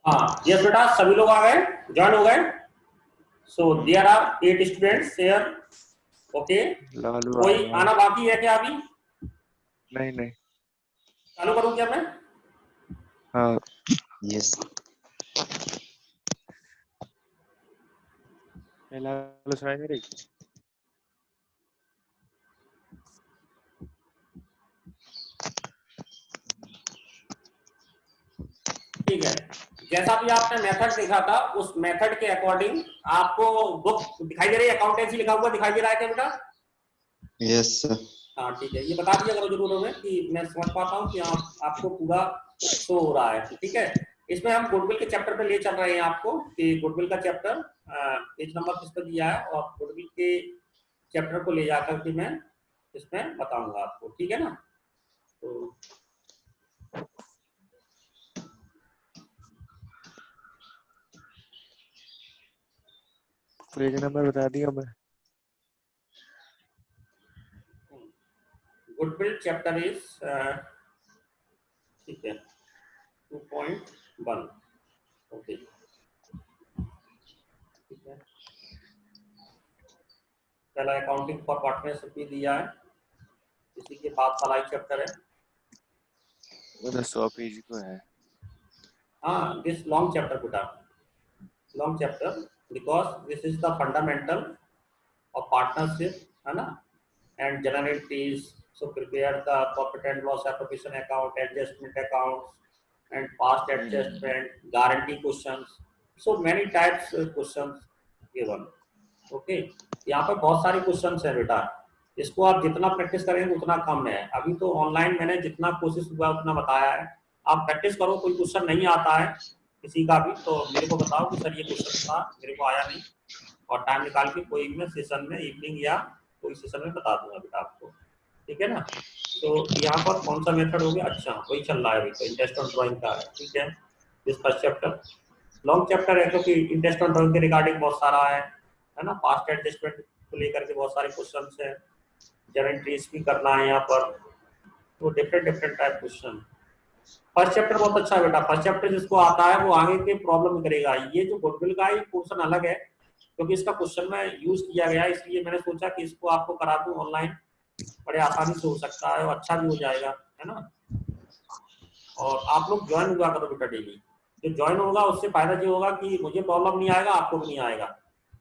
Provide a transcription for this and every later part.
हाँ यस बेटा, सभी लोग आ गए, ज्वाइन हो गए। So there are 8 students here. Okay, Lalu आ कोई गया। आना बाकी है क्या अभी? नहीं नहीं। चालू करूं क्या मैं? हाँ यस लालू सुनाई नहीं रही। ठीक है, जैसा भी आपने मेथड देखा था उस मेथड के अकॉर्डिंग आपको बुक दिखाई दे रही है, अकाउंटेंसी लिखा हुआ दिखाई दे रहा है क्या बेटा? Yes sir. हाँ ठीक है, ये बता दिया करो जरूर हमें कि मैं समझ पाता हूँ कि आपको पूरा शो हो रहा है। ठीक है, इसमें हम गुडविल के चैप्टर पे ले चल रहे हैं आपको कि गुडविल का चैप्टर पेज नंबर किस पर दिया है और गुडविल के चैप्टर को ले जाकर के मैं इसमें बताऊंगा आपको। ठीक है ना? तो पेज नंबर बता दिया मैं। गुडविल चैप्टर इज ठीक है 2.1। ओके ठीक है, पहला अकाउंटिंग फॉर पार्टनरशिप भी दिया है, इसी के बाद वाला ही चैप्टर है। वो तो 100 पेज को है। हाँ दिस लॉन्ग चैप्टर बेटा, long chapter because this is the fundamental of partnership, है ना? And general fees, so prepare the profit and loss appropriation account, adjustment account and past adjustment, guarantee questions, so many types questions given. Okay, यहाँ पर बहुत सारे questions हैं बेटा, इसको आप जितना प्रैक्टिस करेंगे उतना कम है। अभी तो ऑनलाइन मैंने जितना कोशिश हुआ उतना बताया है, आप प्रैक्टिस करो। कोई क्वेश्चन नहीं आता है किसी का भी तो मेरे को बताओ कि सर ये क्वेश्चन था, मेरे को आया नहीं, और टाइम निकाल के कोई भी सेशन में इवनिंग या कोई सेशन में बता दूंगा बेटा आपको। ठीक है ना? तो यहाँ पर कौन सा मेथड हो गया? अच्छा वही चल रहा है अभी तो, इंटरेस्ट ऑन ड्राइंग का है। ठीक है, this first chapter long chapter है क्योंकि इंटरेस्ट ऑन ड्राइंग के रिगार्डिंग बहुत सारा है ना? पास्ट एडजस्टमेंट को लेकर के बहुत सारे क्वेश्चन है, जनरल एंट्रीज भी करना है यहाँ पर, तो different different type question. First chapter बहुत अच्छा है बेटा, फर्स्ट चैप्टर जिसको आता है वो आगे के प्रॉब्लम करेगा। ये जो गुडविल का ही पोर्शन अलग है क्योंकि इसका क्वेश्चन में यूज किया गया है, इसलिए मैंने सोचा कि इसको आपको करा दूं ऑनलाइन, बड़े आसानी से हो सकता है और अच्छा भी हो जाएगा, है ना? और आप लोग ज्वाइन हुआ करो बेटा डेली, जो ज्वाइन होगा उससे फायदा ये होगा कि मुझे प्रॉब्लम नहीं आएगा, आपको भी नहीं आएगा।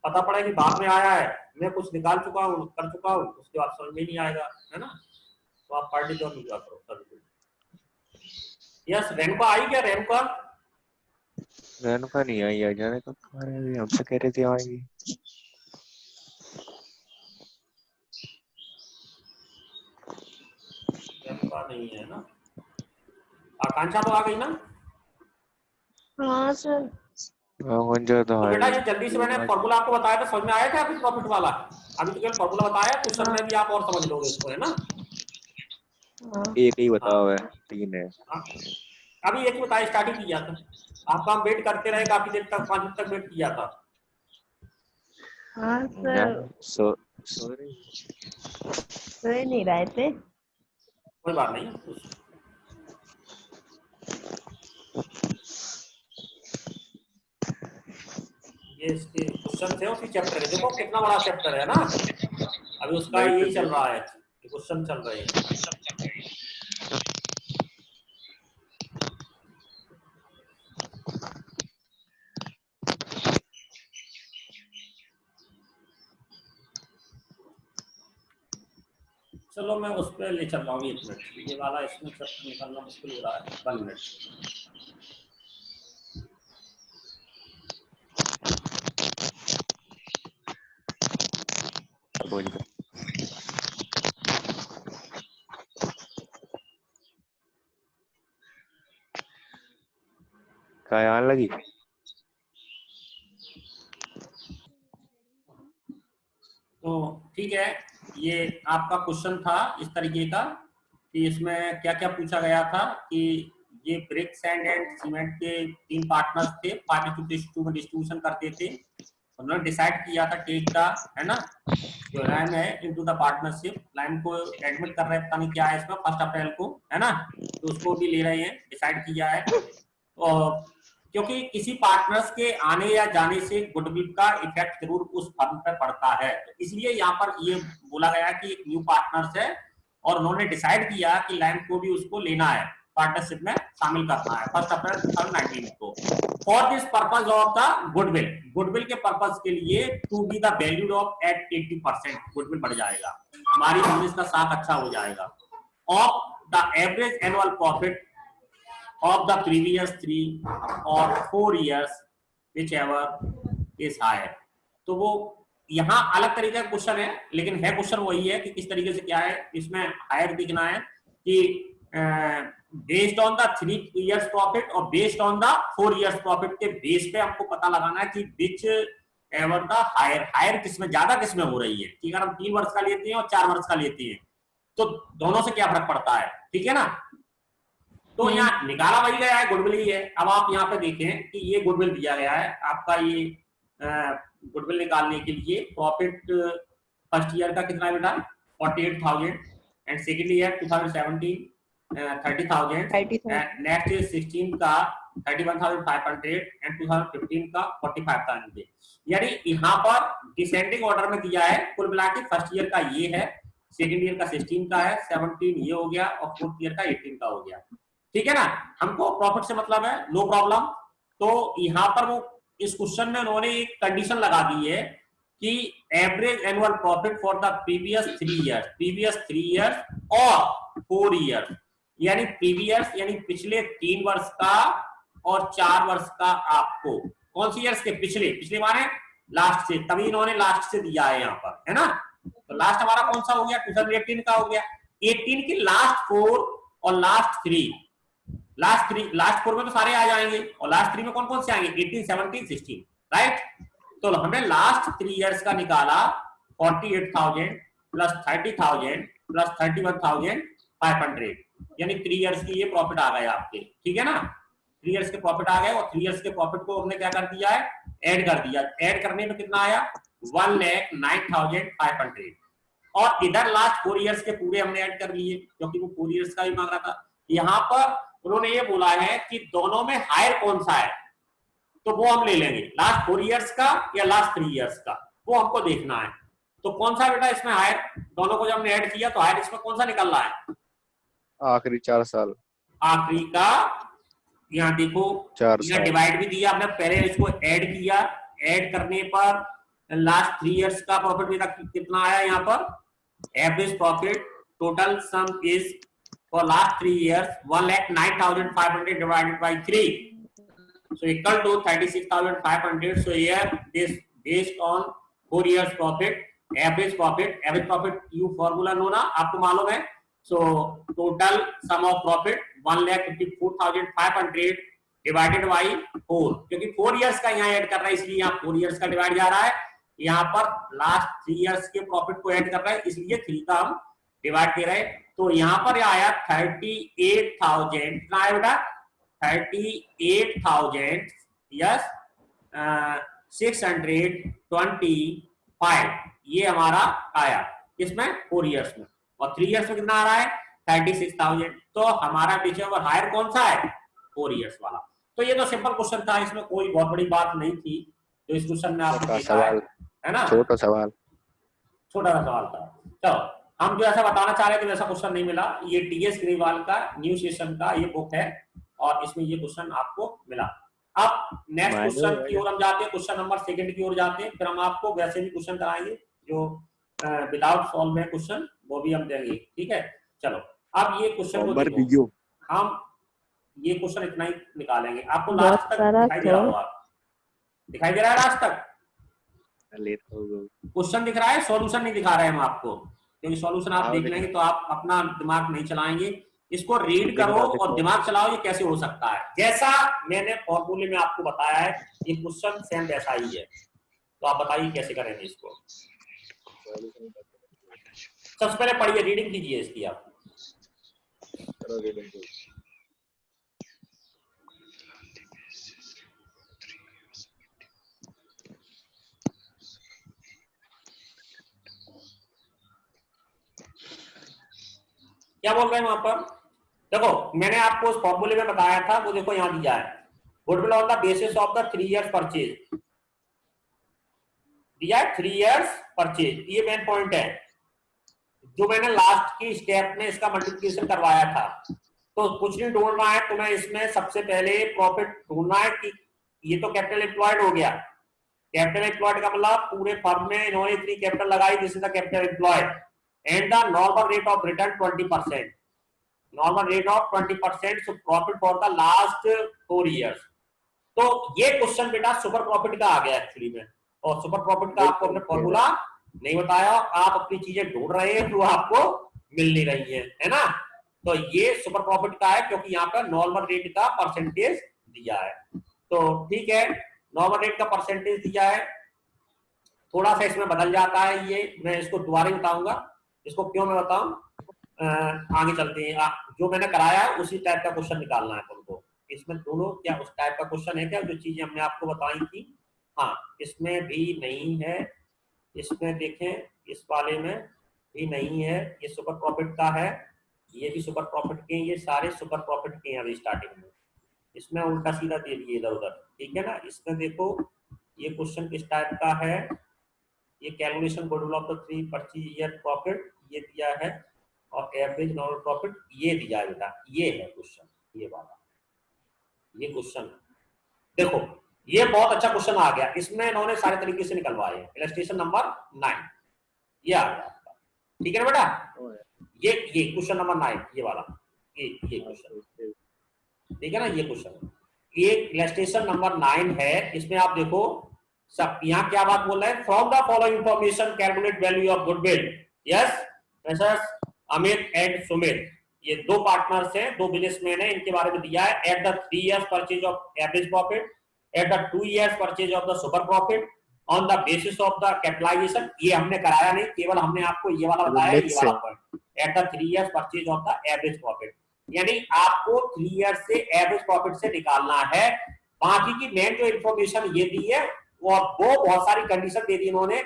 पता पड़ा कि बाद में आया है, मैं कुछ निकाल चुका हूँ, कर चुका हूँ, उसके बाद समझ में नहीं आएगा, है ना? तो आप पार्टी ज्वाइन हुआ करो सर। यस, रेणुका आई क्या? रेणुका रेणुका नहीं आई है, जाने को हमसे कह रही थी आएगी। रेणुका नहीं है ना? आकांक्षा तो आ गई ना? हाँ सर। तो बेटा ये जल्दी से मैंने फॉर्मूला आपको बताया था, समझ में आया था अभी प्रॉफिट वाला? अभी तो केवल फॉर्मूला बताया, क्वेश्चन में भी आप और समझ लोगे इसको, है ना? एक ही हाँ बताओ है, 3 है। हाँ, अभी एक बताया, स्टार्टिंग किया था आपका, हम वेट करते रहे काफी देर तक, 5 मिनट तक वेट किया था। हाँ सर, सॉरी सो ही नहीं रहे थे। कोई बात नहीं, ये इसके क्वेश्चन थे उसी चैप्टर के, देखो कितना बड़ा चैप्टर है ना, अभी उसका यही चल रहा है, क्वेश्चन चल रहे हैं। चलो मैं उस पर ले चल रहा हूँ 1 मिनट, ये वाला इसमें चैप्टर निकालना मुश्किल हो रहा है, 1 मिनट। क्या आने लगी? तो ठीक है, ये आपका क्वेश्चन था इस तरीके का कि इसमें क्या क्या पूछा गया था कि ये ब्रिक सैंड एंड सीमेंट के 3 पार्टनर्स थे, 5:2 में डिस्ट्रीब्यूशन करते थे, उन्होंने डिसाइड किया था टेक द, है ना, जो लाइन है इनटू द पार्टनरशिप, लाइन को एडमिट कर रहे हैं, पता नहीं क्या है इसमें, 1 अप्रैल को, है ना? तो उसको भी ले रहे हैं, डिसाइड किया है। और क्योंकि किसी पार्टनर्स के आने या जाने से गुडविल का इफेक्ट जरूर उस फर्म पर पड़ता है, तो इसलिए यहाँ पर ये बोला गया कि एक न्यू पार्टनर्स है और उन्होंने डिसाइड किया कि लैंड को भी उसको लेना है, पार्टनरशिप में शामिल करना है 1 अप्रैल 2019 को। For this purpose of the goodwill, goodwill के पर्पज के लिए to be the valued of at 80%, goodwill बढ़ जाएगा, हमारी बिजनेस का साथ अच्छा हो जाएगा। Of the average annual profit of the previous 3 or 4 years whichever is higher। तो वो यहाँ अलग तरीके का क्वेश्चन है, लेकिन है क्वेश्चन वही है कि किस तरीके से क्या है, इसमें हायर दिखना है कि based on the 3 years profit और based on the 4 years profit के बेस पे हमको पता लगाना है कि whichever the higher, higher किसमें ज्यादा किसमें हो रही है। कि अगर हम 3 वर्ष का लेते हैं और 4 वर्ष का लेते हैं तो दोनों से क्या फर्क पड़ता है, ठीक है ना। तो यहाँ निकाला वही गया है, गुडविल ही है। अब आप यहाँ पे देखें कि ये गुडविल दिया गया है आपका, ये गुडविल निकालने के लिए प्रॉफिट फर्स्ट ईयर का कितना है बेटा 48,000 and second year 2017 30,000 and next year 16 का 31,500 एंड 2015 का 45,000। यानी यहाँ पर डिसेंडिंग ऑर्डर में दिया है। कुल मिला के फर्स्ट ईयर का ये है, सेकेंड ईयर का 16 का है, 17 ये हो गया और फोर्थ ईयर का 18 का हो गया, ठीक है ना। हमको प्रॉफिट से मतलब है, नो प्रॉब्लम। तो यहाँ पर वो इस क्वेश्चन में उन्होंने एक कंडीशन लगा दी है कि average annual profit for the previous 3 years और 4 इयर्स, यानी प्रीवियस यानी पिछले 3 वर्ष का और 4 वर्ष का। आपको कौन सी ईयर्स के पिछले, पिछले माने लास्ट से, तभी इन्होंने लास्ट से दिया है यहाँ पर, है ना। तो लास्ट हमारा कौन सा हो गया 2018 का हो गया। 18 की लास्ट 4 और लास्ट 3, लास्ट 4 में तो सारे आ जाएंगे और लास्ट 3 में कौन कौन से आएंगे 18, 17, 16, राइट। तो हमने लास्ट 3 इयर्स का निकाला 48,000 प्लस 30,000 प्लस 31,500, यानी 3 इयर्स की ये प्रॉफिट आ गए आपके, ठीक है ना। 3 इयर्स के प्रॉफिट आ गए और 3 इयर्स के प्रॉफिट को हमने क्या कर दिया है, ऐड कर दिया। ऐड करने में कितना आया 1,09,500 और इधर लास्ट 4 इयर्स के पूरे हमने ऐड कर लिए क्योंकि वो 4 इयर्स का ही मांग रहा था। यहाँ पर उन्होंने ये बोला है कि दोनों में हायर कौन सा है, तो वो हम ले लेंगे लास्ट 4 इयर्स का या लास्ट 3 इयर्स का, वो हमको देखना है। तो कौन सा बेटा इसमें हायर, दोनों को जब हमने ऐड किया तो हायर इसमें कौन सा निकल रहा है, आखिरी 4 साल, आखिरी का। यहाँ देखो 4 यहाँ साल डिवाइड भी दिया हमने, पहले इसको ऐड किया, ऐड करने पर लास्ट 3 इयर्स का प्रॉफिट मेरा कितना आया, यहाँ पर average profit total sum is for last 3 years 1,09,500 divided by 3, so equal to 36,500. So here this based on 4 years profit, average profit you formula know ना, आपको मालूम है। so total sum of profit 1,54,500 divided by 4, क्योंकि 4 years का यहाँ add कर रहा है इसलिए यहाँ 4 years का डिवाइड जा रहा है। यहाँ पर लास्ट 3 years के प्रॉफिट को ऐड कर रहा है इसलिए 3 का हम डिवाइड दे रहे हैं। तो यहाँ पर आया 38,000, कितना आया बेटा 38,000 यस 625, ये हमारा आया किसमें 4 इयर्स में, और 3 इयर्स में कितना आ रहा है 36,000। तो हमारा पीछे और हायर कौन सा है 4 इयर्स वाला। तो ये तो सिंपल क्वेश्चन था, इसमें कोई बहुत बड़ी बात नहीं थी। तो इस क्वेश्चन में आपने सवाल है ना, छोटा सवाल, छोटा सा सवाल था। चलो हम जो ऐसा बताना चाह रहे थे वैसा क्वेश्चन नहीं मिला। ये टीएस ग्रेवाल का न्यू सेशन का ये बुक है और इसमें ये क्वेश्चन आपको मिला। अब नेक्स्ट क्वेश्चन की ओर हम जाते हैं, क्वेश्चन नंबर 2 की ओर जाते हैं, फिर हम आपको वैसे भी क्वेश्चन कराएंगे जो विदाउट सॉल्व है क्वेश्चन, वो भी हम देंगे, ठीक है। चलो अब ये क्वेश्चन को देखो, हम ये क्वेश्चन इतना ही निकालेंगे। आपको लास्ट तक दिखाई दे रहा होगा, दिखाई दे रहा है लास्ट तक क्वेश्चन दिख रहा है, सॉल्यूशन नहीं दिखा रहे हैं हम आपको, क्योंकि सॉल्यूशन आप देख लेंगे तो आप अपना दिमाग नहीं चलाएंगे। इसको रीड करो और दिमाग चलाओ, ये कैसे हो सकता है। जैसा मैंने फॉर्मूले में आपको बताया है ये क्वेश्चन सेम वैसा ही है। तो आप बताइए कैसे करेंगे इसको। सबसे पहले पढ़िए, रीडिंग कीजिए इसकी आप। क्या बोल रहे हैं वहां पर, देखो मैंने आपको उस फॉर्मूले में बताया था, वो देखो यहाँ दिया है goodwill on the basis of the 3 years purchase दिया है, 3 years परचेज। ये मेन पॉइंट है जो मैंने लास्ट की स्टेप में इसका मल्टीप्लिकेशन करवाया था। तो कुछ नहीं ढूंढना है तुम्हें इसमें, सबसे पहले प्रॉफिट ढूंढना है कि ये तो कैपिटल एम्प्लॉयड हो गया। कैपिटल एम्प्लॉयड का मतलब पूरे फर्म में इन्होंने इतनी कैपिटल लगाई, this is the capital employed and the normal rate of return 20%, normal rate of 20%, so profit for the last 4 years। तो ये क्वेश्चन बेटा सुपर प्रॉफिट का आ गया एक्चुअली में, और सुपर प्रॉफिट का आपको अपने फॉर्मूला नहीं बताया, आप अपनी चीजें ढूंढ रहे हैं जो आपको मिल नहीं रही है ना। तो ये सुपर प्रॉफिट का है क्योंकि यहाँ पर नॉर्मल रेट का परसेंटेज दिया है। तो ठीक है, नॉर्मल रेट का परसेंटेज दिया है, थोड़ा सा इसमें बदल जाता है, ये मैं इसको दोबारा बताऊंगा, इसको क्यों मैं बताऊं, आगे चलते हैं। जो मैंने कराया है उसी टाइप का क्वेश्चन निकालना है तुमको। इसमें दोनों क्या उस टाइप का क्वेश्चन है क्या, जो चीजें हमने आपको बताई थी? हाँ, इसमें भी नहीं है, इसमें देखें इस वाले में भी नहीं है, ये सुपर प्रॉफिट का है, ये भी सुपर प्रॉफिट के, ये सारे सुपर प्रॉफिट के हैं अभी स्टार्टिंग में। इसमें उल्टा सीधा दे दिए इधर उधर, ठीक है ना। इसमें देखो ये क्वेश्चन किस टाइप का है, ये calculation goodwill of the 3 purchase year profit ये दिया है, और एवरेज नॉर्मल प्रॉफिट ये दिया है बेटा, ये है क्वेश्चन, ये वाला ये क्वेश्चन। देखो ये बहुत अच्छा क्वेश्चन आ गया, इसमें इन्होंने सारे तरीके से निकलवाए हैं। इलस्ट्रेशन नंबर 9 ये आ गया आपका, ठीक है ना बेटा। ये क्वेश्चन नंबर 9 ये वाला, ये क्वेश्चन, ठीक है ना, ये क्वेश्चन, ये इलस्ट्रेशन नंबर 9 है। इसमें आप देखो सब यहाँ क्या बात बोल रहे हैं, from the following information calculate value of goodwill. Yes freshers, Amit and Sumit, ये 2 पार्टनर्स हैं, 2 बिजनेसमैन हैं, इनके बारे में दिया है। At the 3 years purchase of average profit, at the 2 years purchase of the super profit, on the basis of the capitalization. ये हमने कराया नहीं, केवल हमने आपको ये वाला बताया, ये वाला point. Eight the 3 years purchase of the average profit, यानी आपको 3 years से एवरेज प्रॉफिट से निकालना है। बाकी की मेन जो इंफॉर्मेशन ये दी है वो बहुत सारी कंडीशन दे दी इन्होंने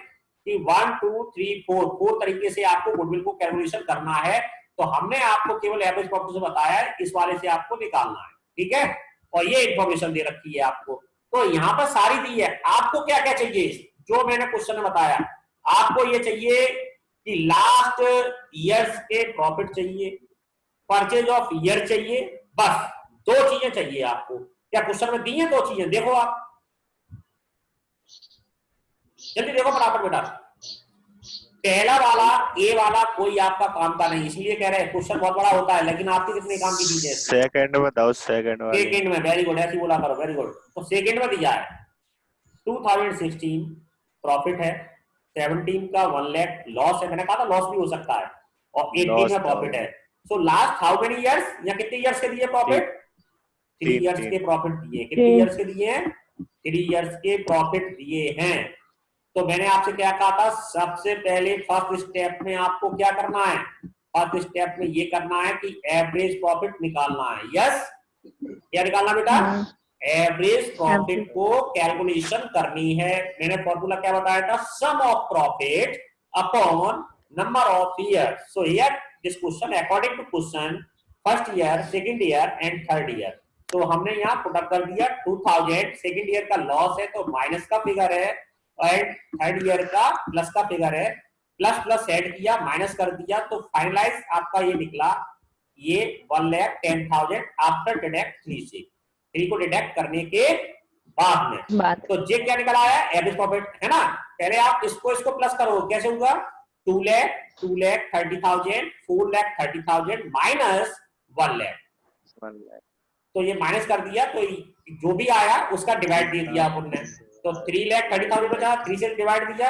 कि 1 2 3 4 तरीके से आपको गुडविल को कैलकुलेशन करना है। तो हमने आपको केवल एवरेज प्रॉफिट से बताया है, इस वाले से आपको निकालना है, ठीक है। और ये इंफॉर्मेशन दे रखी है आपको, तो यहाँ पर सारी दी है। आपको क्या क्या चाहिए, जो मैंने क्वेश्चन में बताया, आपको ये चाहिए कि लास्ट ईयर्स के प्रॉफिट चाहिए, परचेज ऑफ ईयर चाहिए, बस 2 चीजें चाहिए आपको। क्या क्वेश्चन में दी है 2 चीजें, देखो आप जल्दी देखो फटाफट बेटा। पहला वाला ए वाला कोई आपका काम का नहीं, इसलिए कह रहे हैं क्वेश्चन बहुत बड़ा होता है, लेकिन आपके कितने काम की चीजें। सेकंड में बताओ, सेकंड में, वेरी गुड, ऐसी बोला करो, वेरी गुड। तो सेकंड में दिया है 2016 प्रॉफिट है, 17 का 1 लाख लॉस है, मैंने कहा था लॉस भी हो सकता है, और 18 में प्रॉफिट है। So last how many years, या कितने इयर्स के दिए प्रॉफिट, 3 इयर्स के प्रॉफिट दिए। कितने इयर्स के दिए हैं, 3 इयर्स के प्रॉफिट दिए हैं। तो मैंने आपसे क्या कहा था, सबसे पहले फर्स्ट स्टेप में आपको क्या करना है, फर्स्ट स्टेप में ये करना है कि एवरेज प्रॉफिट निकालना है। यस, क्या निकालना बेटा, एवरेज प्रॉफिट को कैलकुलेशन करनी है। मैंने फॉर्मूला क्या बताया था, sum of profit upon number of year. So here this question according to question first year, second year and third year. तो हमने यहाँ पुट कर दिया 2000, सेकंड ईयर का लॉस है तो माइनस का फिगर है, और थर्ड ईयर का प्लस का फिगर है, प्लस प्लस ऐड किया, माइनस कर दिया, तो फाइनलाइज आपका ये निकला, ये 1,10,000 आफ्टर डिडक्ट 3 से, 3 को डिडक्ट करने के बाद में। तो ये क्या निकल आया, एवरेज प्रॉफिट है ना। पहले आप इसको प्लस करो, कैसे होगा, 2,30,000, 4,30,000 माइनस 1 लाख। तो ये माइनस कर दिया, तो जो भी आया उसका डिवाइड दे दिया आपने। तो 3,30,000 बचा, 3 से डिवाइड दिया,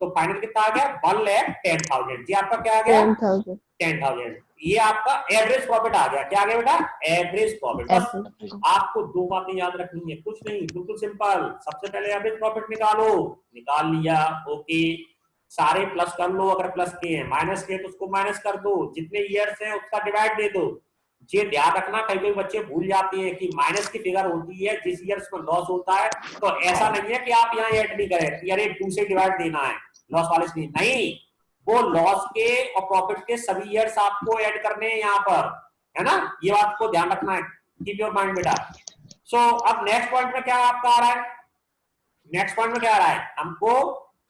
तो फाइनल कितना आ गया, 1,10,000। जी आपका क्या आ गया, 10,000। ये आपका एवरेज प्रॉफिट आ गया। क्या आ गया बेटा, एवरेज प्रॉफिट। बस आपको 2 बातें याद रखनी है, कुछ नहीं, बिल्कुल सिंपल। सबसे पहले एवरेज प्रॉफिट निकालो, निकाल लिया, ओके, सारे प्लस कर लो, अगर प्लस के हैं, माइनस के तो उसको माइनस कर दो, जितने ईयर्स हैं उसका डिवाइड दे दो। ये ध्यान रखना, कई कई बच्चे भूल जाते हैं कि माइनस की फिगर होती है जिस ईयर्स में लॉस होता है। तो ऐसा नहीं है कि आप यहाँ ऐड नहीं करें कि अरे 2 से डिवाइड देना है लॉस वाले से, नहीं, वो लॉस के और प्रॉफिट के सभी ईयर्स आपको ऐड करने हैं यहाँ पर, है ना। ये बात को ध्यान रखना है, कीप योर माइंड बेटा। सो अब नेक्स्ट पॉइंट में क्या आपका आ रहा है, नेक्स्ट पॉइंट में क्या आ रहा है, हमको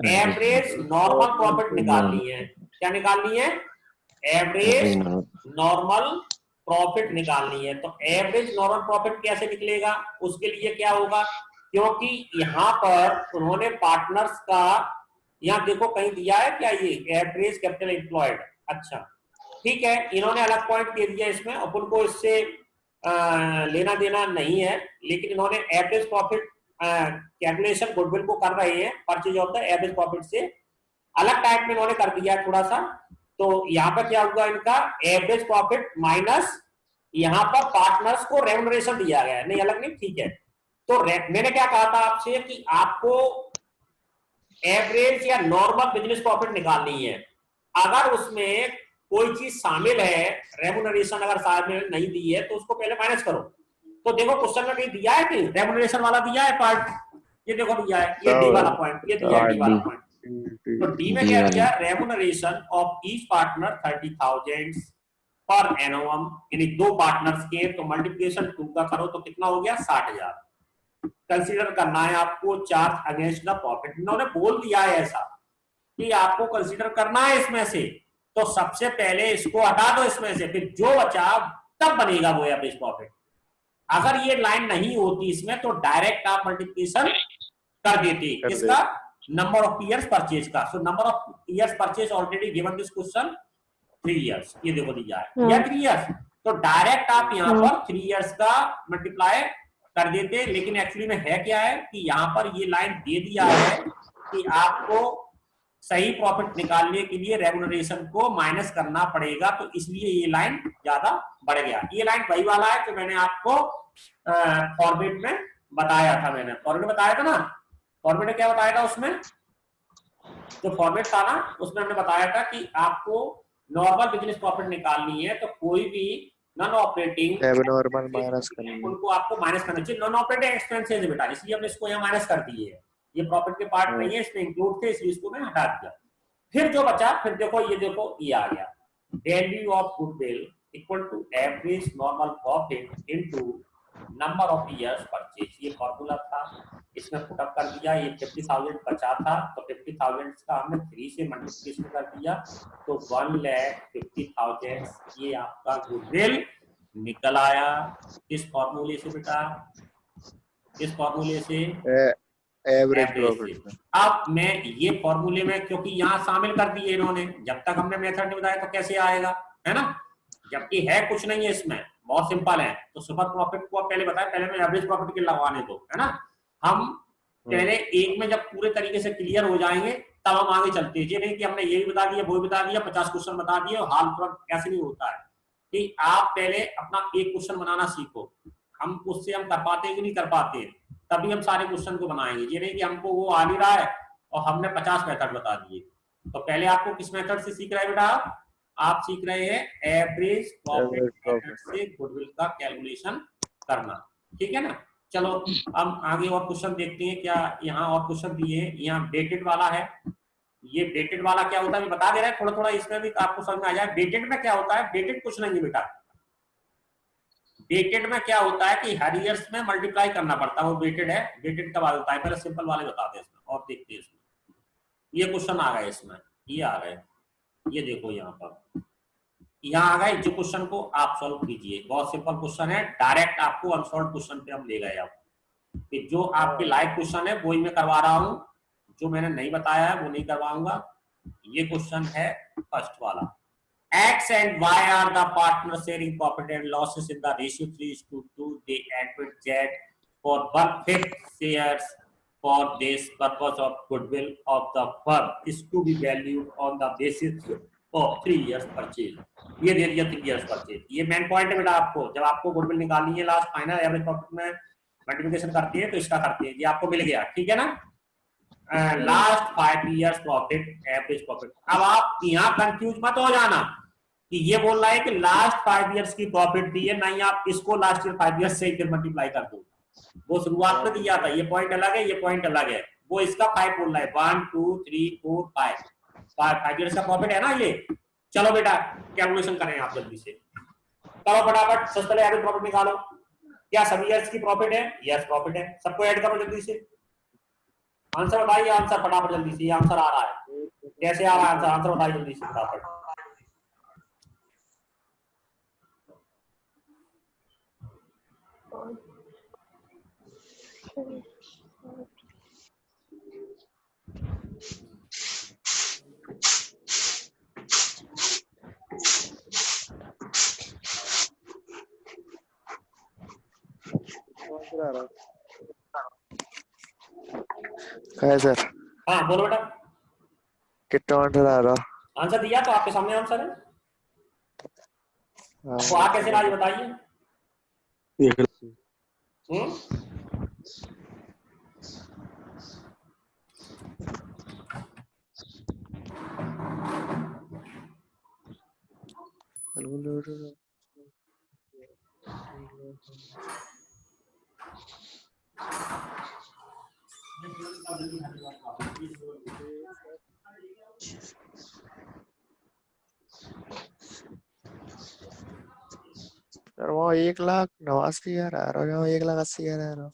एवरेज नॉर्मल प्रॉफिट निकालनी है। क्या निकालनी है, एवरेज नॉर्मल प्रॉफिट निकालनी है। तो एवरेज नॉर्मल प्रॉफिट कैसे निकलेगा, उसके लिए क्या होगा, क्योंकि यहां पर उन्होंने पार्टनर्स का, यहां देखो कहीं दिया है क्या, ये एवरेज कैपिटल एम्प्लॉयड, अच्छा ठीक है, इन्होंने अलग पॉइंट दे दिया इसमें, अपन को इससे लेना देना नहीं है, लेकिन इन्होंने एवरेज प्रॉफिट कैलकुलेशन गुडविल को कर रहे हैं, purchase of the average profit से अलग टाइप में इन्होंने कर दिया है थोड़ा सा। तो यहाँ पर क्या होगा, इनका एवरेज प्रॉफिट माइनस यहाँ पर पार्टनर्स को रेम्युनरेशन दिया गया है, नहीं अलग नहीं, ठीक है। तो मैंने क्या कहा था आपसे कि आपको एवरेज या नॉर्मल बिजनेस प्रॉफिट निकालनी है, अगर उसमें कोई चीज शामिल है, रेम्युनरेशन अगर शामिल नहीं दी है तो उसको पहले माइनस करो। तो देखो क्वेश्चन में कहीं दिया है कि रेम्युनरेशन वाला दिया है पार्ट, ये देखो दिया है, ये डी वाला पॉइंट, ये दिया है डी वाला पॉइंट। तो डी में क्या दिया, रेम्युनरेशन ऑफ ईच पार्टनर 30,000 पर एनोम, यानी 2 पार्टनर्स के, तो मल्टीप्लिकेशन 2 का करो तो कितना हो गया, 60,000। कंसीडर करना है आपको चार्ज अगेंस्ट द प्रॉफिट, इन्होंने बोल दिया है ऐसा कि आपको कंसीडर करना है इसमें से, तो सबसे पहले इसको हटा दो इसमें से, फिर जो बचा तब बनेगा वो एवरेज प्रॉफिट। अगर ये लाइन नहीं होती इसमें तो डायरेक्ट आप मल्टीप्लिकेशन कर देते, किसका, नंबर ऑफ ईयर्स परचेज का। So number of years purchase already given this question 3 years, ये देखो दिया है या 3 इयर्स, तो डायरेक्ट आप यहाँ पर 3 इयर्स का मल्टीप्लाई कर देते। लेकिन एक्चुअली में है क्या है कि यहाँ पर ये लाइन दे दिया है कि आपको सही प्रॉफिट निकालने के लिए रेम्युनरेशन को माइनस करना पड़ेगा, तो इसलिए ये लाइन ज्यादा बढ़ गया। ये लाइन वही वाला है जो मैंने आपको फॉर्मेट में बताया था, मैंने फॉर्मेट बताया था ना, फॉर्मेट में क्या बताया था, उसमें जो फॉर्मेट था ना उसमें हमने बताया था कि आपको नॉर्मल बिजनेस प्रॉफिट निकालनी है तो कोई भी नॉन ऑपरेटिंग एबनॉर्मल माइनस करनी है, उनको आपको माइनस करना चाहिए। नॉन ऑपरेटिंग एक्सपेंसेस है बेटा, इसलिए हमने इसको यहाँ माइनस कर दिए है, ये प्रॉफिट के पार्ट नहीं है, इसमें इंक्लूड थे, इसलिए इसको मैं हटा दिया। फिर जो बचा, फिर देखो ये आ गया, value of goodwill equal to average normal profit into number of years purchase, ये फॉर्मूला था, इसमें पुटअप कर दिया। ये 50,000 बचा था तो 50,000 का हमने 3 से मल्टीप्लिकेशन कर दिया, तो 1,50,000 ये आपका गुडविल निकल आया। इस फॉर्मूले से बेटा, इस फॉर्मूले से एवरेज प्रॉफिट। अब मैं ये फॉर्मूले में, क्योंकि यहाँ शामिल कर दिए इन्होंने, जब तक हमने मेथड नहीं बताया तो कैसे आएगा, है ना, जबकि है कुछ नहीं है इसमें, बहुत सिंपल है। तो सुपर प्रॉफिट को पहले बताया, पहले मैं एवरेज प्रॉफिट के लगवाने दो, है ना, हम पहले एक में जब पूरे तरीके से क्लियर हो जाएंगे तब हम आगे चलते हैं। ये नहीं कि हमने ये भी बता दिया, वो भी बता दिया, 50 क्वेश्चन बता दिए, हाल तुरंत ऐसे नहीं होता है कि आप पहले अपना एक क्वेश्चन बनाना सीखो, हम उससे हम कर पाते हैं कि नहीं कर पाते, तभी हम सारे क्वेश्चन को बनाएंगे। ये नहीं कि हमको वो आ नहीं रहा है और हमने 50 मेथड बता दिए। तो पहले आपको किस मेथड से सीख रहे हैं बेटा, आप सीख रहे हैं एवरेज प्रॉफिट से गुडविल का कैलकुलेशन करना, ठीक है ना। चलो हम आगे और क्वेश्चन देखते हैं, क्या यहाँ और क्वेश्चन दिए हैं। यहाँ डेटेड वाला है, ये डेटेड वाला क्या होता है मैं बता दे रहा है, थोड़ा थोड़ा इसमें भी आपको समझ में आ जाए। डेटेड में क्या होता है, डेटेड कुछ नहीं है बेटा, डेटेड में क्या होता है कि हर ईयर्स में मल्टीप्लाई करना पड़ता है, वो डेटेड है। डेटेड कब होता है, पहले सिंपल वाले बताते हैं इसमें और देखते हैं इसमें। ये क्वेश्चन आ गए इसमें, ये आ गए, ये देखो यहाँ पर, यहाँ आ गए। जो क्वेश्चन को आप सॉल्व कीजिए, बहुत सिंपल क्वेश्चन है, डायरेक्ट आपको अनसॉल्व क्वेश्चन पे हम ले गए। आप कि जो आपके लाइव क्वेश्चन है वही मैं करवा रहा हूँ, जो मैंने नहीं बताया है वो नहीं करवाऊंगा। ये क्वेश्चन है फर्स्ट वाला, X and Y are the partners sharing profit and losses in the ratio 3:2. They added Z for 1/5 shares for this purpose of goodwill of the firm is to be valued on the basis of 3 years purchase. ये दे दिया 3 years purchase, ये main point है बेटा। आपको जब आपको goodwill निकालनी है लास्ट फाइनल एवरेज प्रॉफिट में मल्टीप्लिकेशन करती है तो इसका करते हैं, ये आपको मिल गया, ठीक है ना। Last 5 years profit, average profit. अब आप यहाँ कंफ्यूज मत हो जाना कि ये बोल रहा है कि लास्ट 5 years की प्रॉफिट दी है, नहीं आप इसको लास्ट ईयर 5 years से फिर मल्टीप्लाई कर दो, वो शुरुआत में दिया था। ये पॉइंट अलग है, ये पॉइंट अलग है, वो इसका 5 बोल रहा है, 1 2 3 4 5 years का प्रॉफिट है ना ये। चलो बेटा कैलकुलेशन करें आप जल्दी से, करो फटाफट, सबसे पहले एवरेज प्रॉफिट निकालो। क्या सभी ईयर्स की प्रॉफिट है? यस प्रॉफिट है। सबको ऐड करो जल्दी से, आंसर बताइए, आंसर फटाफट जल्दी से। ये आंसर आ रहा है, कैसे आ रहा है आंसर? आंसर बताइए जल्दी से फटाफट। क्या है सर? हाँ बोलो बेटा। कितना आंसर आ रहा? आंसर दिया तो आपके सामने आंसर है, आपको आ कैसे रहा ये बताइए। सर वो 1,89,000 आ रहा है, 1,80,000 आ रहा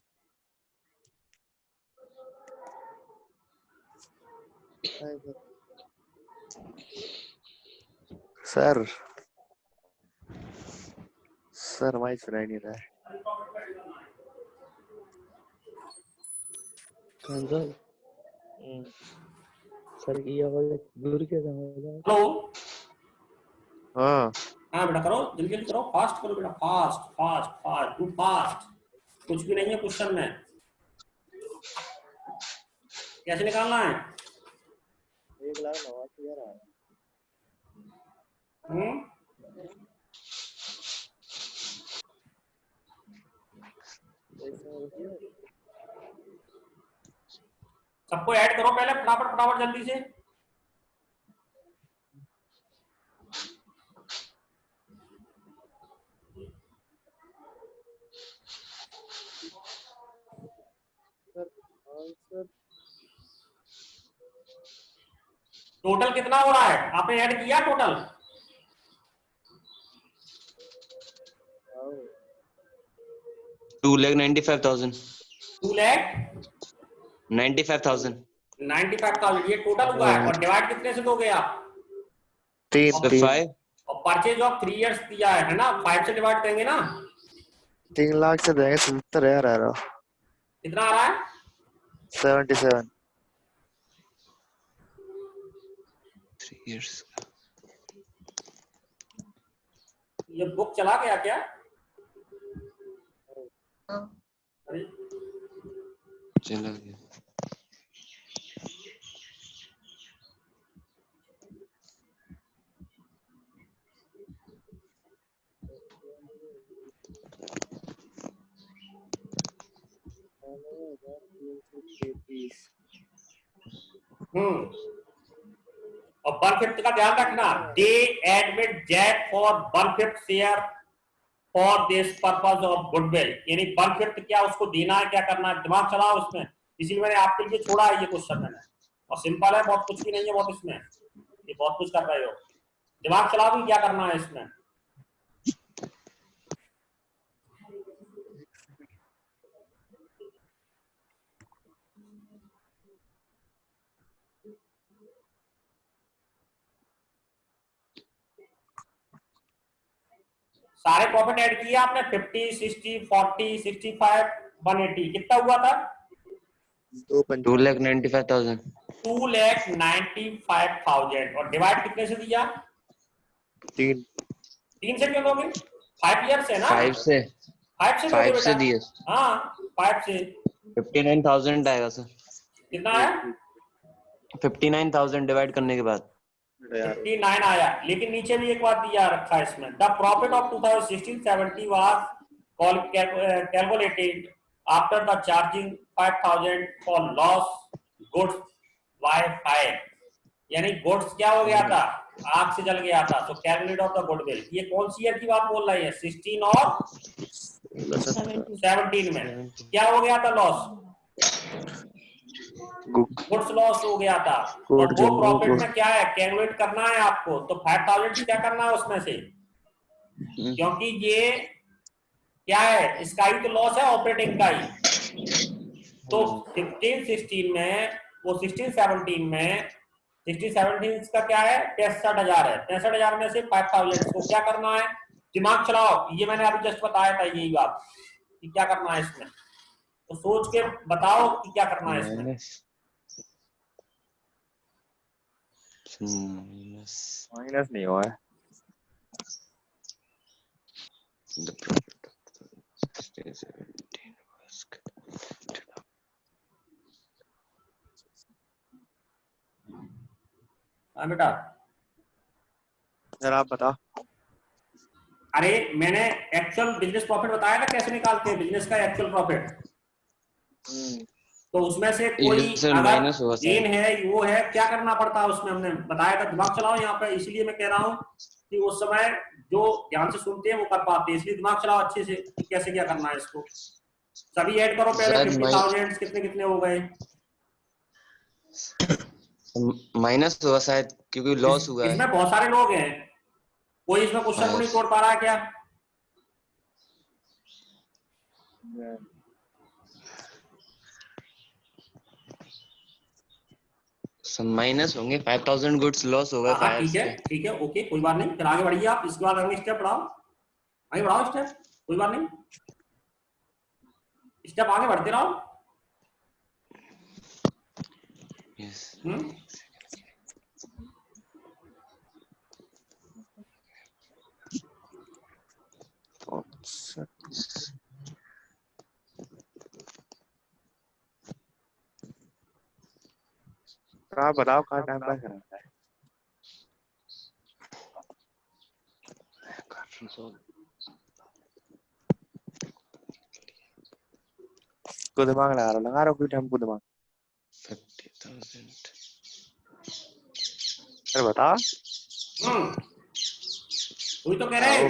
सर। सर माइक सुनाई नहीं रहा है। सर की आवाज दूर क्या जाएगा? हेलो। हाँ हाँ बेटा करो, जल्दी जल्दी करो, फास्ट करो बेटा, fast fast fast, too fast. कुछ भी नहीं है क्वेश्चन में, कैसे निकालना है? 1,89,000 आ रहा है। सबको ऐड करो पहले फटाफट फटाफट जल्दी से। टोटल कितना हो रहा है? आपने ऐड किया टोटल? 2,95,000 2,95,000 95,000 ये टोटल हुआ है। और डिवाइड कितने से दोगे आप? 3 5 और परचेज ऑफ 3 इयर्स दिया है ना, 5 से डिवाइड करेंगे ना। 3 लाख से देंगे 77,000 आ रहा। कितना आ रहा है? 77। 3 years ये बुक चला गया क्या? अरे चला गया। और 1/5 का ध्यान रखना, they admit Jack for 1/5 share for this purpose of goodwill. यानी 1/5 क्या उसको देना है, क्या करना है, दिमाग चलाओ उसमें। इसीलिए मैंने आपके लिए छोड़ा है ये क्वेश्चन मैंने। और सिंपल है, बहुत कुछ भी नहीं है बहुत इसमें, ये बहुत कुछ कर रहे हो, दिमाग चलाओ भी क्या करना है इसमें। सारे प्रॉफिट ऐड किए आपने, 50, 60, 40, 65, 180, कितना हुआ था? 2,95,000 2,95,000। और डिवाइड कितने से दिया? 3 से क्यों दोगे? 5 ईयर से ना, 5 से 5 से दोगे 5 बेटा। से दिए। हाँ 5 से 59,000 आएगा सर। कितना आया? 59,000 डिवाइड करने के बाद 59 आया। लेकिन नीचे भी एक बात दिया रखा है इसमें, the profit of 2016-17 was calculated after the charging 5,000 for loss goods by fire. यानी गुड्स क्या हो गया था, आग से जल गया था। तो कैलकुलेट ऑफ द गुडविल, ये कौन सी ईयर की बात बोल रही है? 16 और 17 में क्या हो गया था लॉस? गुड्स लॉस हो गया था। और वो प्रॉफिट में क्या है, कैलकुलेट करना है आपको। तो 5,000 क्या करना है उसमें से, क्योंकि ये क्या है, इसका ही तो लॉस है ऑपरेटिंग का ही। तो 15-16 में, वो 16-17 में, 16-17 का क्या है, 63,000 है। 63,000 में से 5,000 को क्या करना है, दिमाग चलाओ। ये मैंने अभी जस्ट बताया था यही बात कि क्या करना है इसमें, तो सोच के बताओ कि क्या करना है इसमें। माइनस नहीं हुआ है। The profit of 17 was हाँ बेटा, जरा आप बताओ। अरे मैंने एक्चुअल बिजनेस प्रॉफिट बताया था कैसे निकालते हैं बिजनेस का एक्चुअल प्रॉफिट। तो उसमें से कोई ये सर अगर माइनस हुआ गेन सर। है, वो है, क्या करना पड़ता है उसमें, हमने बताया था। दिमाग चलाओ यहाँ पे, इसलिए मैं कह रहा हूँ कि उस समय जो ध्यान से सुनते हैं वो कर पाते हैं, इसलिए दिमाग चलाओ अच्छे से कि कैसे क्या करना है इसको। सभी ऐड करो पहले, शायद 50,000 कितने कितने हो गए। माइनस हुआ शायद क्योंकि लॉस हुआ है। इसमें बहुत सारे लोग हैं, कोई इसमें क्वेश्चन को नहीं तोड़ पा रहा है क्या। माइनस होंगे, 5,000 गुड्स लॉस हो गए हाँ फायर ठीक है, से। ठीक है, ओके, कोई बात नहीं, फिर आगे बढ़िए आप। इसके बाद अगले स्टेप बढ़ाओ, आगे बढ़ाओ स्टेप, कोई बात नहीं, स्टेप आगे बढ़ते रहो। यस आप बताओ कहाँ टाइम पास करना है। को दिमाग लगा रहा कोई टाइम को दिमाग। 50,000 अरे बता। वही तो कह रहे हैं,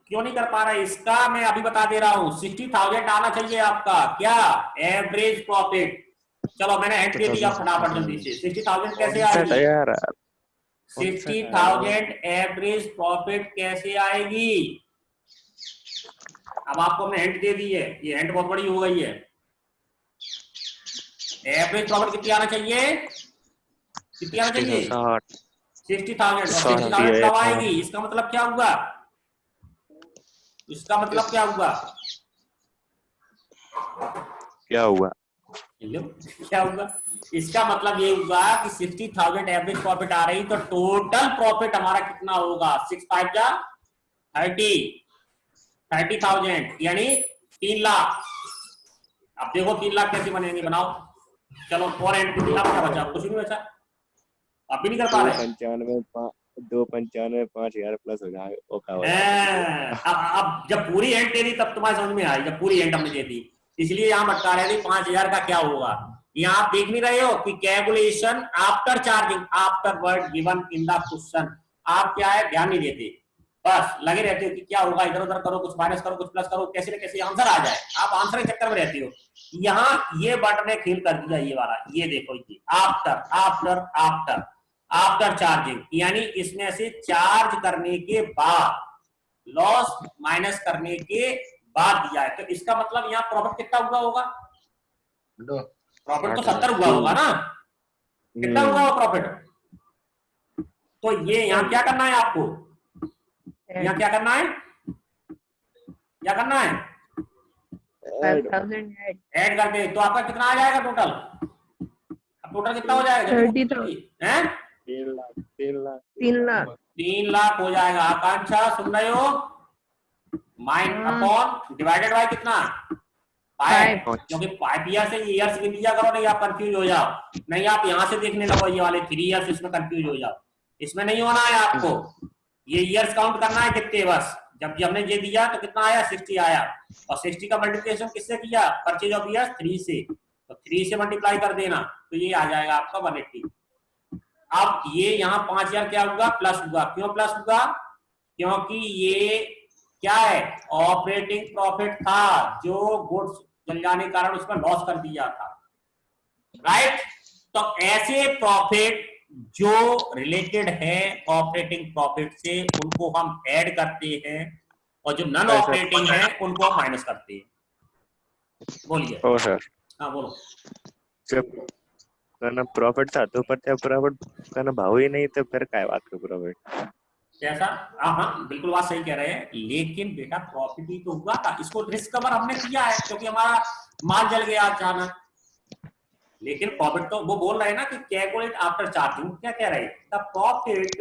क्यों नहीं कर पा रहे इसका, मैं अभी बता दे रहा हूँ। 60,000 आना चाहिए आपका क्या, एवरेज प्रॉफिट। चलो मैंने हिंट दे दिया फटाफट जल्दी से। 60,000 कैसे आएगी, यार 60,000 एवरेज प्रॉफिट कैसे आएगी। अब आपको हमने हिंट दे दी है, ये हिंट बहुत बड़ी हो गई है। एवरेज प्रॉफिट कितनी आना चाहिए, कितनी आना चाहिए, 60,000। और 60,000 कब आएगी, इसका मतलब क्या हुआ, इसका मतलब क्या हुआ, क्या हुआ, क्या हुआ, इसका मतलब ये हुआ कि 60,000 एवरेज प्रॉफिट आ रही, तो टोटल प्रॉफिट हमारा कितना होगा, 6 5 जा 30,000 यानी 3 लाख। अब देखो 3 लाख कैसे बनेंगे, बनाओ। चलो फॉर एंड 3 लाख, क्या बचा, कुछ नहीं बचा, आप भी नहीं कर पा रहे। 295 5,000 प्लस हो जाएगा। अब जब पूरी एंड दे दी तब तुम्हारे समझ में आई, जब पूरी एंड हमने दे दी, इसलिए यहाँ भटका रहे थे 5,000 का क्या होगा। यहाँ आप देख नहीं रहे हो कि calculation after charging, after word given in the question, आप क्या है ध्यान नहीं देते, बस लगे रहते हो कि क्या होगा, इधर उधर करो, कुछ माइनस करो, कुछ प्लस करो, कैसे न कैसे आंसर आ जाए, आप आंसर के चक्कर में रहते हो। यहाँ ये बटन ने खेल कर दिया, ये वाला, ये देखो, ये after after after after charging, यानी इसमें से चार्ज करने के बाद, लॉस माइनस करने के बाद दिया है। तो इसका मतलब यहाँ प्रॉफिट कितना हुआ होगा, प्रॉफिट तो 70 हुआ होगा ना, कितना हुआ होगा प्रॉफिट। तो ये यहाँ क्या करना है आपको, यहाँ क्या करना है, क्या करना है, 5,000 ऐड करके, तो आपका कितना आ जाएगा टोटल, अब टोटल कितना हो जाएगा, 30,000 हैं 3 लाख 3 लाख हो जाएगा। आकांक्षा सुन रहे हो, माइन अपॉन डिवाइडेड बाय कितना 5, क्योंकि 5 ईयर से ईयर्स गिन दिया करो, नहीं आप कंफ्यूज हो जाओ, नहीं आप यहां से देखने लगो ये वाले 3 ईयर्स, इसमें कंफ्यूज हो जाओ, इसमें नहीं होना है आपको, ये ईयर्स काउंट करना है कितने, बस जब हमने ये दिया तो कितना आया 60 आया, और 60 का मल्टीप्लिकेशन किससे किया, परचेज ऑफ ईयर्स 3 से, तो 3 से मल्टीप्लाई कर देना, तो ये आ जाएगा आपका 180। अब ये यहाँ 5,000 क्या हुआ, प्लस हुआ, क्यों प्लस हुआ, क्योंकि ये क्या है, ऑपरेटिंग प्रॉफिट था, जो गुड्स जल जाने के कारण उसमें लॉस कर दिया था, राइट। तो ऐसे प्रॉफिट जो रिलेटेड है ऑपरेटिंग प्रॉफिट से, उनको हम ऐड करते हैं और जो नॉन ऑपरेटिंग है उनको आप माइनस करते हैं। बोलिए। ओ सर, हाँ बोलो। जब कहना प्रॉफिट था तो पर क्या प्रॉफिट कहना भाव ही नहीं, तो फिर काय बात का प्रॉफिट कैसा? हाँ बिल्कुल बात सही कह रहे हैं, लेकिन बेटा प्रॉफिट ही तो हुआ था, इसको रिस्क कवर हमने किया है क्योंकि हमारा माल जल गया अचानक। लेकिन प्रॉफिट तो वो बोल रहे हैं ना कि कैलकुलेट आफ्टर चार्जिंग, क्या कह रहे हैं? द प्रॉफिट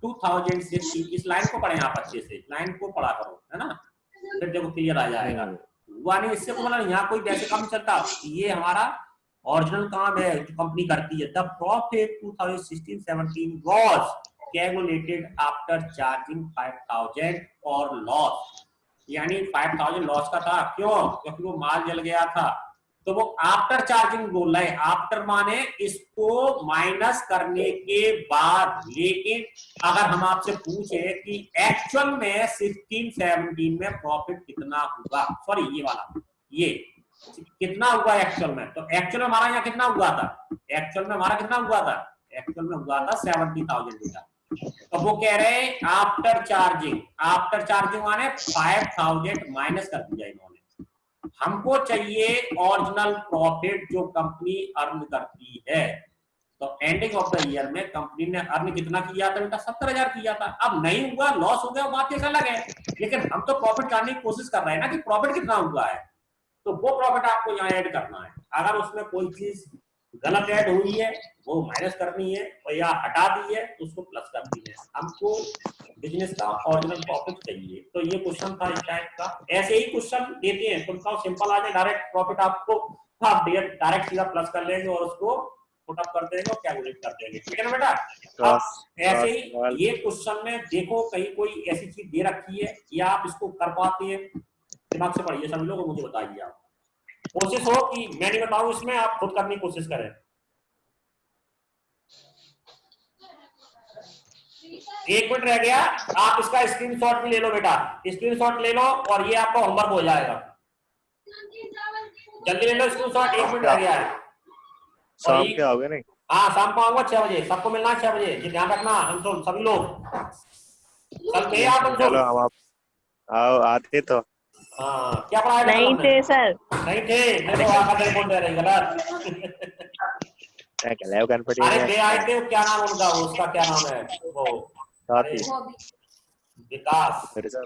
2060, इस लाइन को पढ़े आप अच्छे से, लाइन को पढ़ा करो, है ना, फिर देखो क्लियर आ जाएगा। यानी इससे को मतलब यहाँ कोई वैसे काम चलता, ये हमारा ओरिजिनल काम है जो कंपनी करती है। The profit 2016-17 was calculated after charging 5000 और लॉस, यानी 5000 लॉस का था। क्यों? क्योंकि वो माल जल गया था, तो वो आफ्टर चार्जिंग बोल रहे हैं। आफ्टर माने इसको माइनस करने के बाद। लेकिन अगर हम आपसे पूछे कि एक्चुअल में 16-17 में प्रॉफिट कितना हुआ, सॉरी ये वाला, ये कितना हुआ एक्चुअल में, तो एक्चुअल में हमारा यहाँ कितना हुआ था? एक्चुअल में हमारा कितना हुआ था? एक्चुअल में हुआ था 70,000 बेटा। तो वो कह रहे हैं आफ्टर चार्जिंग, आफ्टर चार्जिंग माने 5000 माइनस कर दिया इन्होंने। हमको चाहिए ओरिजिनल प्रॉफिट जो कंपनी अर्न करती है। तो एंडिंग ऑफ द ईयर में कंपनी ने अर्न कितना किया था बेटा? 70,000 किया था। अब नहीं हुआ, लॉस हो गया, बात एक अलग है, लेकिन हम तो प्रॉफिट जानने की कोशिश कर रहे हैं ना कि प्रॉफिट कितना हुआ है, तो वो प्रॉफिट आपको यहाँ ऐड करना है। अगर उसमें कोई चीज गलत ऐड हुई है वो माइनस करनी है, और या हटा दी है तो उसको प्लस करनी है। हमको बिजनेस का ओरिजिनल प्रॉफिट चाहिए। तो ये क्वेश्चन था इस टाइप का। ऐसे ही क्वेश्चन देते हैं, तुमका सिंपल आ जाए, डायरेक्ट प्रॉफिट आपको आप डायरेक्ट सीधा प्लस कर लेंगे और उसको पुट अप कर देंगे और कैलकुलेट कर देंगे, ठीक है ना बेटा? अब ऐसे ही ये क्वेश्चन में देखो कहीं कोई ऐसी चीज दे रखी है या आप इसको कर पाते हैं, दिमाग से पढ़िए सभी लोग, मुझे बताइए। आप कोशिश हो कि मैं नहीं बताऊं इसमें, आप खुद करने की कोशिश करें। एक मिनट रह गया, आप इसका स्क्रीनशॉट भी ले लो बेटा, स्क्रीनशॉट ले लो और ये आपका होमवर्क हो जाएगा। जल्दी ले लो स्क्रीनशॉट, 1 मिनट रह गया है। शाम के आओगे नहीं? हाँ शाम को आऊंगा 6 बजे, सबको मिलना है 6 बजे, ये ध्यान रखना अंशुल, सभी लोग कल पे आप अंशुल। चलो हम आप आओ, आते तो हाँ क्या पढ़ाया? नहीं थे सर, नहीं थे, मैं तो आकर बोल दे रही गलत। क्या कह गणपति? अरे थे, आए थे, क्या नाम उनका, उसका क्या नाम है वो, साथी विकास। मेरे साथ